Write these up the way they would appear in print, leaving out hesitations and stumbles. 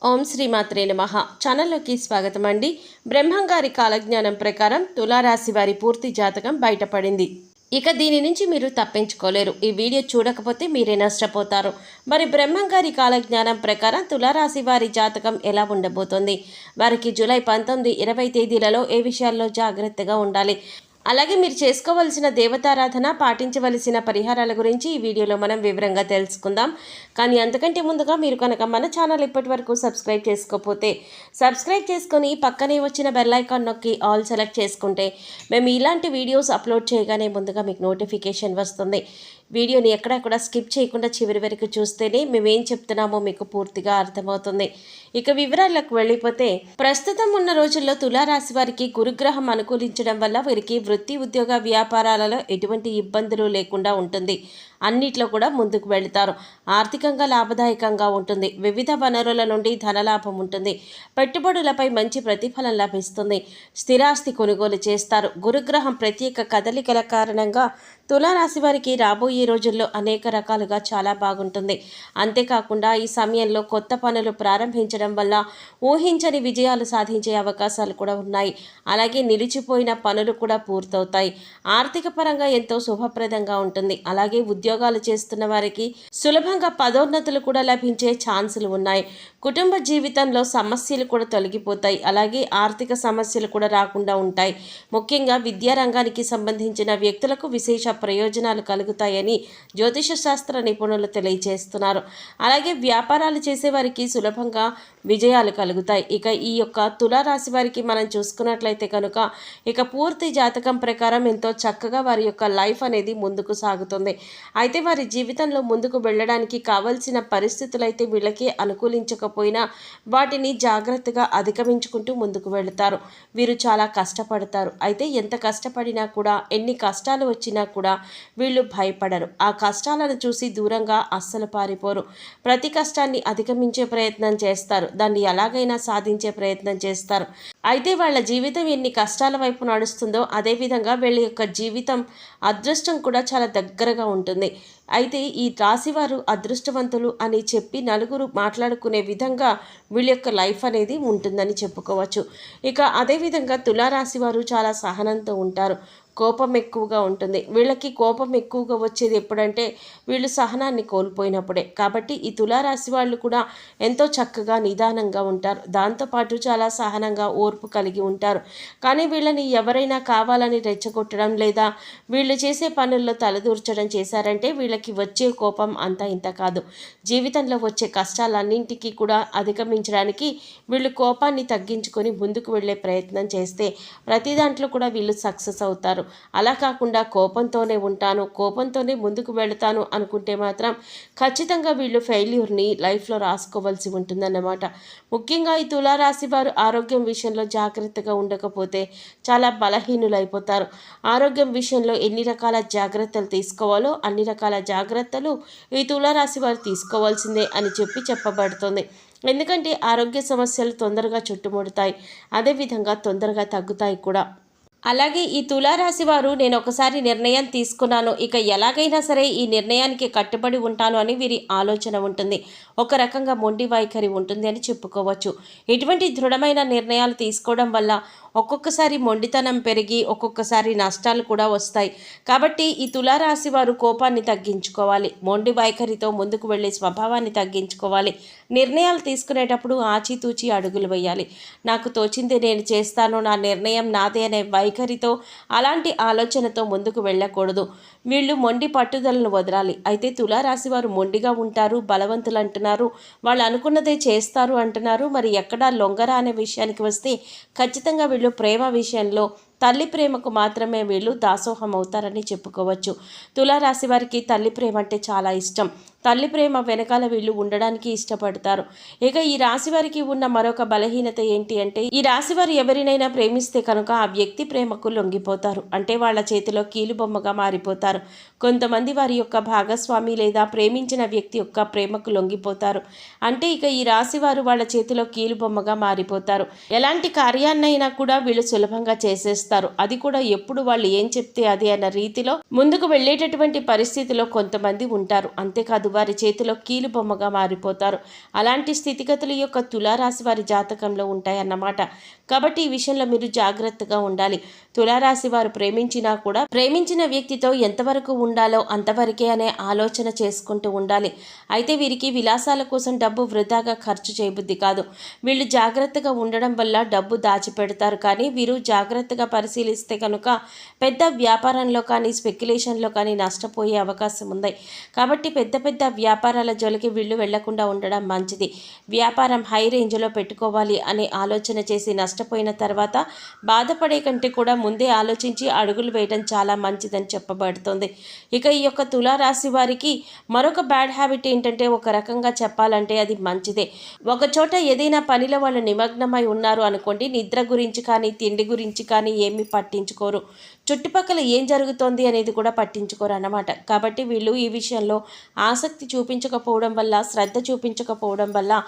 ఓం శ్రీమాత్రే నమః. ఛానల్లోకి స్వాగతం అండి. బ్రహ్మంగారి కాలజ్ఞానం ప్రకారం తులారాశి వారి పూర్తి జాతకం బయటపడింది. ఇక దీని నుంచి మీరు తప్పించుకోలేరు. ఈ వీడియో చూడకపోతే మీరే నష్టపోతారు. మరి బ్రహ్మంగారి కాలజ్ఞానం ప్రకారం తులారాశి వారి జాతకం ఎలా ఉండబోతోంది, వారికి జూలై 19, 20 తేదీలలో ఏ విషయాల్లో జాగ్రత్తగా ఉండాలి, అలాగే మీరు చేసుకోవలసిన దేవతారాధన, పాటించవలసిన పరిహారాల గురించి ఈ వీడియోలో మనం వివరంగా తెలుసుకుందాం. కానీ అంతకంటే ముందుగా మీరు కనుక మన ఛానల్ ఇప్పటి వరకు సబ్స్క్రైబ్ చేసుకోకపోతే సబ్స్క్రైబ్ చేసుకొని పక్కనే వచ్చిన బెల్ ఐకాన్ నొక్కి ఆల్ సెలెక్ట్ చేసుకుంటే మేము ఇలాంటి వీడియోస్ అప్లోడ్ చేయగానే ముందుగా మీకు నోటిఫికేషన్ వస్తుంది. వీడియోని ఎక్కడా స్కిప్ చేయకుండా చివరి వరకు చూస్తేనే మేమేం చెప్తున్నామో మీకు పూర్తిగా అర్థమవుతుంది. ఇక వివరాలకు వెళ్ళిపోతే, ప్రస్తుతం ఉన్న రోజుల్లో తులారాశి వారికి గురుగ్రహం అనుకూలించడం వల్ల వీరికి వృత్తి, ఉద్యోగ, వ్యాపారాలలో ఎటువంటి ఇబ్బందులు లేకుండా ఉంటుంది. అన్నిట్లో కూడా ముందుకు వెళతారు. ఆర్థికంగా లాభదాయకంగా ఉంటుంది. వివిధ వనరుల నుండి ధనలాభం ఉంటుంది. పెట్టుబడులపై మంచి ప్రతిఫలం లభిస్తుంది. స్థిరాస్తి కొనుగోలు చేస్తారు. గురుగ్రహం ప్రత్యేక కదలికల కారణంగా తులారాశి వారికి రాబోయే రోజుల్లో అనేక రకాలుగా చాలా బాగుంటుంది. అంతేకాకుండా ఈ సమయంలో కొత్త పనులు ప్రారంభించడం వల్ల ఊహించని విజయాలు సాధించే అవకాశాలు కూడా ఉన్నాయి. అలాగే నిలిచిపోయిన పనులు కూడా పూర్తవుతాయి. ఆర్థిక పరంగా ఎంతో శుభప్రదంగా ఉంటుంది. అలాగే ఉద్యోగాలు చేస్తున్న వారికి సులభంగా పదోన్నతులు కూడా లభించే ఛాన్సులు ఉన్నాయి. కుటుంబ జీవితంలో సమస్యలు కూడా తొలగిపోతాయి. అలాగే ఆర్థిక సమస్యలు కూడా రాకుండా ఉంటాయి. ముఖ్యంగా విద్యారంగానికి సంబంధించిన వ్యక్తులకు విశేష ప్రయోజనాలు కలుగుతాయని జ్యోతిష శాస్త్ర నిపుణులు తెలియజేస్తున్నారు. అలాగే వ్యాపారాలు చేసేవారికి సులభంగా విజయాలు కలుగుతాయి. ఇక ఈ యొక్క తులారాశి వారికి మనం చూసుకున్నట్లయితే కనుక ఇక పూర్తి జాతకం ప్రకారం ఎంతో చక్కగా వారి యొక్క లైఫ్ అనేది ముందుకు సాగుతుంది. అయితే వారి జీవితంలో ముందుకు వెళ్ళడానికి కావలసిన పరిస్థితులు అయితే వీళ్ళకి అనుకూలించకపోయినా వాటిని జాగ్రత్తగా అధిగమించుకుంటూ ముందుకు వెళతారు. వీరు చాలా కష్టపడతారు. అయితే ఎంత కష్టపడినా కూడా, ఎన్ని కష్టాలు వచ్చినా కూడా వీళ్ళు భయపడరు. ఆ కష్టాలను చూసి దూరంగా అస్సలు పారిపోరు. ప్రతి కష్టాన్ని అధిగమించే ప్రయత్నం చేస్తారు. దాన్ని ఎలాగైనా సాధించే ప్రయత్నం చేస్తారు. అయితే వాళ్ళ జీవితం ఎన్ని కష్టాల వైపు నడుస్తుందో అదేవిధంగా వీళ్ళ యొక్క జీవితం, అదృష్టం కూడా చాలా దగ్గరగా ఉంటుంది. అయితే ఈ రాశివారు అదృష్టవంతులు అని చెప్పి నలుగురు మాట్లాడుకునే విధంగా వీళ్ళ యొక్క లైఫ్ అనేది ఉంటుందని చెప్పుకోవచ్చు. ఇక అదేవిధంగా తులారాశి వారు చాలా సహనంతో ఉంటారు. కోపం ఎక్కువగా ఉంటుంది. వీళ్ళకి కోపం ఎక్కువగా వచ్చేది ఎప్పుడంటే వీళ్ళు సహనాన్ని కోల్పోయినప్పుడే. కాబట్టి ఈ తులారాశి వాళ్ళు కూడా ఎంతో చక్కగా నిదానంగా ఉంటారు. దాంతోపాటు చాలా సహనంగా, ఓర్పు కలిగి ఉంటారు. కానీ వీళ్ళని ఎవరైనా కావాలని రెచ్చగొట్టడం లేదా వీళ్ళు చేసే పనుల్లో తలదూర్చడం చేశారంటే వీళ్ళకి వచ్చే కోపం అంతా ఇంత కాదు. జీవితంలో వచ్చే కష్టాలన్నింటికీ కూడా అధిగమించడానికి వీళ్ళు కోపాన్ని తగ్గించుకొని ముందుకు వెళ్ళే ప్రయత్నం చేస్తే ప్రతి దాంట్లో కూడా వీళ్ళు సక్సెస్ అవుతారు. అలా కాకుండా కోపంతోనే ఉంటాను, కోపంతోనే ముందుకు వెళతాను అనుకుంటే మాత్రం ఖచ్చితంగా వీళ్ళు ఫెయిల్యూర్ని లైఫ్లో రాసుకోవాల్సి ఉంటుందన్నమాట. ముఖ్యంగా ఈ తులారాశి వారు ఆరోగ్యం విషయంలో జాగ్రత్తగా ఉండకపోతే చాలా బలహీనులైపోతారు. ఆరోగ్యం విషయంలో ఎన్ని రకాల జాగ్రత్తలు తీసుకోవాలో అన్ని రకాల జాగ్రత్తలు ఈ తులారాశి వారు తీసుకోవాల్సిందే అని చెప్పబడుతుంది. ఎందుకంటే ఆరోగ్య సమస్యలు తొందరగా చుట్టుముడతాయి, అదేవిధంగా తొందరగా తగ్గుతాయి కూడా. అలాగే ఈ తులారాశి వారు నేను ఒకసారి నిర్ణయం తీసుకున్నాను, ఇక ఎలాగైనా సరే ఈ నిర్ణయానికి కట్టుబడి ఉంటాను అని వీరి ఆలోచన ఉంటుంది. ఒక రకంగా మొండి వైఖరి ఉంటుంది అని చెప్పుకోవచ్చు. ఇటువంటి దృఢమైన నిర్ణయాలు తీసుకోవడం వల్ల ఒక్కొక్కసారి మొండితనం పెరిగి ఒక్కొక్కసారి నష్టాలు కూడా వస్తాయి. కాబట్టి ఈ తులారాశి వారు కోపాన్ని తగ్గించుకోవాలి. మొండి వైఖరితో ముందుకు వెళ్ళే స్వభావాన్ని తగ్గించుకోవాలి. నిర్ణయాలు తీసుకునేటప్పుడు ఆచితూచి అడుగులు వేయాలి. నాకు తోచింది నేను చేస్తాను, నా నిర్ణయం నాదే అనే వైఖరితో, అలాంటి ఆలోచనతో ముందుకు వెళ్ళకూడదు. వీళ్ళు మొండి పట్టుదలను వదలాలి. అయితే తులారాశి వారు మొండిగా ఉంటారు, బలవంతులు అంటున్నారు, వాళ్ళు అనుకున్నదే చేస్తారు అంటున్నారు. మరి ఎక్కడా లొంగరా అనే విషయానికి వస్తే ఖచ్చితంగా వీళ్ళు ప్రేమ విషయంలో తల్లి ప్రేమకు మాత్రమే వీళ్ళు దాసోహం అవుతారని చెప్పుకోవచ్చు. తులారాశి వారికి తల్లి ప్రేమ అంటే చాలా ఇష్టం. తల్లి ప్రేమ వెనకాల వీళ్ళు ఉండడానికి ఇష్టపడతారు. ఇక ఈ రాశి వారికి ఉన్న మరొక బలహీనత ఏంటి అంటే, ఈ రాశి వారు ఎవరినైనా ప్రేమిస్తే కనుక ఆ వ్యక్తి ప్రేమకు లొంగిపోతారు. అంటే వాళ్ళ చేతిలో కీలుబొమ్మగా మారిపోతారు. చేస్తారు. కొంతమంది వారి యొక్క భాగస్వామి లేదా ప్రేమించిన వ్యక్తి యొక్క ప్రేమకు లొంగిపోతారు. అంటే ఇక ఈ రాశి వారు వాళ్ళ చేతిలో కీలుబొమ్మగా మారిపోతారు. ఎలాంటి కార్యాన్నైనా కూడా వీళ్ళు సులభంగా చేసేస్తారు. అది కూడా ఎప్పుడు వాళ్ళు ఏం చెప్తే అది అన్న రీతిలో ముందుకు వెళ్ళేటటువంటి పరిస్థితిలో కొంతమంది ఉంటారు. అంతేకాదు వారి చేతిలో కీలుబొమ్మగా మారిపోతారు. అలాంటి స్థితిగతులు యొక్క తులారాశి వారి జాతకంలో ఉంటాయన్నమాట. కాబట్టి ఈ విషయంలో మీరు జాగ్రత్తగా ఉండాలి. తులారాశి వారు ప్రేమించినా కూడా ప్రేమించిన వ్యక్తితో ఎంతవరకు ఉండాలో అంతవరకే అనే ఆలోచన చేసుకుంటూ ఉండాలి. అయితే వీరికి విలాసాల కోసం డబ్బు వృధాగా ఖర్చు చేయబుద్ధి కాదు. వీళ్ళు జాగ్రత్తగా ఉండడం వల్ల డబ్బు దాచిపెడతారు. కానీ వీరు జాగ్రత్తగా పరిశీలిస్తే కనుక పెద్ద వ్యాపారంలో కానీ స్పెక్యులేషన్లో కానీ నష్టపోయే అవకాశం ఉంది. కాబట్టి పెద్ద పెద్ద వ్యాపారాల జోలికి వీళ్ళు వెళ్లకుండా ఉండడం మంచిది. వ్యాపారం హై రేంజ్లో పెట్టుకోవాలి అనే ఆలోచన చేసి నష్టపోయిన తర్వాత బాధపడే కంటే కూడా ముందే ఆలోచించి అడుగులు వేయడం చాలా మంచిదని చెప్పబడుతుంది. ఇక ఈ యొక్క తులారాశి వారికి మరొక బ్యాడ్ హ్యాబిట్ ఏంటంటే, ఒక రకంగా చెప్పాలంటే అది మంచిదే. ఒక చోట ఏదైనా పనిలో వాళ్ళు నిమగ్నమై ఉన్నారు అనుకోండి, నిద్ర గురించి కానీ తిండి గురించి కానీ ఏమీ పట్టించుకోరు. చుట్టుపక్కల ఏం జరుగుతోంది అనేది కూడా పట్టించుకోరు అన్నమాట. కాబట్టి వీళ్ళు ఈ విషయంలో ఆసక్తి చూపించకపోవడం వల్ల, శ్రద్ధ చూపించకపోవడం వల్ల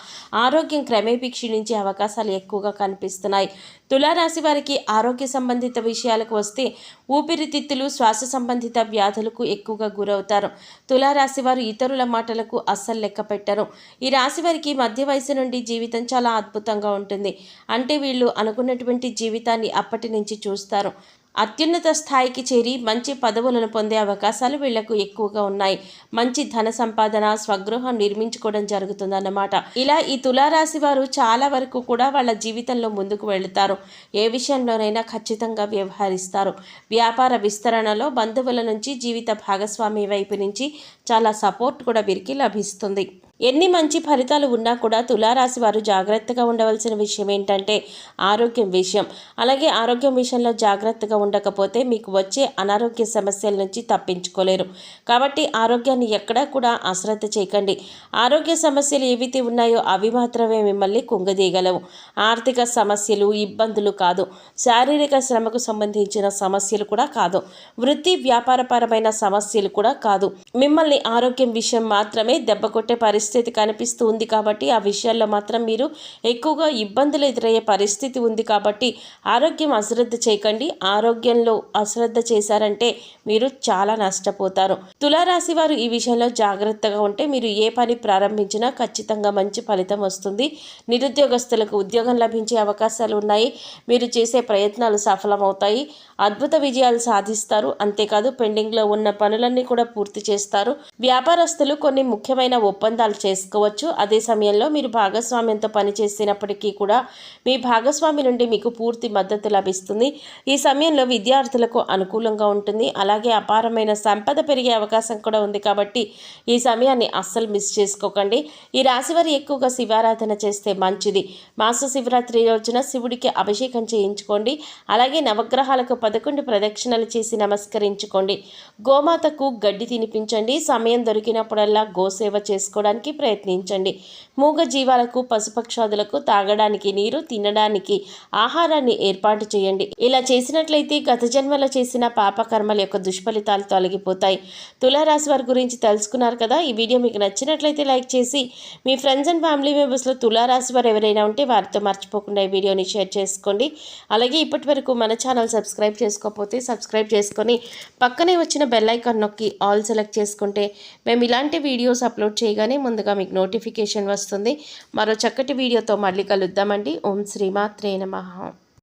ఆరోగ్యం క్రమేపీ క్షీణించే అవకాశాలు ఎక్కువగా కనిపిస్తున్నాయి. తులారాశి వారికి ఆరోగ్య సంబంధిత విషయాలకు వస్తే ఊపిరితిత్తులు, శ్వాస సంబంధిత వ్యాధులకు ఎక్కువగా గురవుతారు. తులారాశి వారు ఇతరుల మాటలకు అస్సలు లెక్క పెట్టరు. ఈ రాశి వారికి మధ్య వయసు నుండి జీవితం చాలా అద్భుతంగా ఉంటుంది. అంటే వీళ్ళు అనుకున్నటువంటి జీవితాన్ని అప్పటి నుంచి చూస్తారు. అత్యున్నత స్థాయికి చేరి మంచి పదవులను పొందే అవకాశాలు వీళ్లకు ఎక్కువగా ఉన్నాయి. మంచి ధన సంపాదన, స్వగృహం నిర్మించుకోవడం జరుగుతుందన్నమాట. ఇలా ఈ తులారాశి వారు చాలా వరకు కూడా వాళ్ళ జీవితంలో ముందుకు వెళుతారు. ఏ విషయంలోనైనా ఖచ్చితంగా వ్యవహరిస్తారు. వ్యాపార విస్తరణలో బంధువుల నుంచి, జీవిత భాగస్వామి వైపు నుంచి చాలా సపోర్ట్ కూడా వీరికి లభిస్తుంది. ఎన్ని మంచి ఫలితాలు ఉన్నా కూడా తులారాశి వారు జాగ్రత్తగా ఉండవలసిన విషయం ఏంటంటే ఆరోగ్యం విషయం. అలాగే ఆరోగ్యం విషయంలో జాగ్రత్తగా ఉండకపోతే మీకు వచ్చే అనారోగ్య సమస్యల నుంచి తప్పించుకోలేరు. కాబట్టి ఆరోగ్యాన్ని ఎక్కడా కూడా అశ్రద్ధ చేయకండి. ఆరోగ్య సమస్యలు ఏవైతే ఉన్నాయో అవి మాత్రమే మిమ్మల్ని కుంగదీయగలవు. ఆర్థిక సమస్యలు, ఇబ్బందులు కాదు. శారీరక శ్రమకు సంబంధించిన సమస్యలు కూడా కాదు. వృత్తి వ్యాపారపరమైన సమస్యలు కూడా కాదు. మిమ్మల్ని ఆరోగ్యం విషయం మాత్రమే దెబ్బకొట్టే పరిస్థితి కనిపిస్తూ ఉంది. కాబట్టి ఆ విషయాల్లో మాత్రం మీరు ఎక్కువగా ఇబ్బందులు ఎదురయ్యే పరిస్థితి ఉంది. కాబట్టి ఆరోగ్యం అశ్రద్ధ చేయకండి. ఆరోగ్యంలో అశ్రద్ధ చేశారంటే మీరు చాలా నష్టపోతారు. తులారాశి వారు ఈ విషయంలో జాగ్రత్తగా ఉంటే మీరు ఏ పని ప్రారంభించినా ఖచ్చితంగా మంచి ఫలితం వస్తుంది. నిరుద్యోగస్తులకు ఉద్యోగం లభించే అవకాశాలు ఉన్నాయి. మీరు చేసే ప్రయత్నాలు సఫలమవుతాయి. అద్భుత విజయాలు సాధిస్తారు. అంతేకాదు పెండింగ్లో ఉన్న పనులన్నీ కూడా పూర్తి చేస్తారు. వ్యాపారస్తులు కొన్ని ముఖ్యమైన ఒప్పందాలు చేసుకోవచ్చు. అదే సమయంలో మీరు భాగస్వామ్యంతో పనిచేసినప్పటికీ కూడా మీ భాగస్వామి నుండి మీకు పూర్తి మద్దతు లభిస్తుంది. ఈ సమయంలో విద్యార్థులకు అనుకూలంగా ఉంటుంది. అలాగే అపారమైన సంపద పెరిగే అవకాశం కూడా ఉంది. కాబట్టి ఈ సమయాన్ని అస్సలు మిస్ చేసుకోకండి. ఈ రాశివారు ఎక్కువగా శివారాధన చేస్తే మంచిది. మాస శివరాత్రి రోజున శివుడికి అభిషేకం చేయించుకోండి. అలాగే నవగ్రహాలకు 11 ప్రదక్షిణలు చేసి నమస్కరించుకోండి. గోమాతకు గడ్డి తినిపించండి. సమయం దొరికినప్పుడల్లా గోసేవ చేసుకోవడానికి ప్రయత్నించండి. మూగ జీవాలకు, పశుపక్షాదులకు తాగడానికి నీరు, తినడానికి ఆహారాన్ని ఏర్పాటు చేయండి. ఇలా చేసినట్లయితే గత జన్మలో చేసిన పాపకర్మల యొక్క దుష్ఫలితాలు తొలగిపోతాయి. తులారాశి వారి గురించి తెలుసుకున్నారు కదా. ఈ వీడియో మీకు నచ్చినట్లయితే లైక్ చేసి మీ ఫ్రెండ్స్ అండ్ ఫ్యామిలీ మెంబర్స్లో తులారాశి వారు ఎవరైనా ఉంటే వారితో మర్చిపోకుండా ఈ వీడియోని షేర్ చేసుకోండి. అలాగే ఇప్పటి వరకు మన ఛానల్ సబ్స్క్రైబ్ చేసుకోకపోతే సబ్స్క్రైబ్ చేసుకొని పక్కనే వచ్చిన బెల్ ఐకాన్ నొక్కి ఆల్ సెలెక్ట్ చేసుకుంటే మేము ఇలాంటి వీడియోస్ అప్లోడ్ చేయగానే ముందుగా మీకు నోటిఫికేషన్ వస్తుంది. మరో చక్కటి వీడియోతో మళ్ళీ కలుద్దామండి. ఓం శ్రీమాత్రే నమః.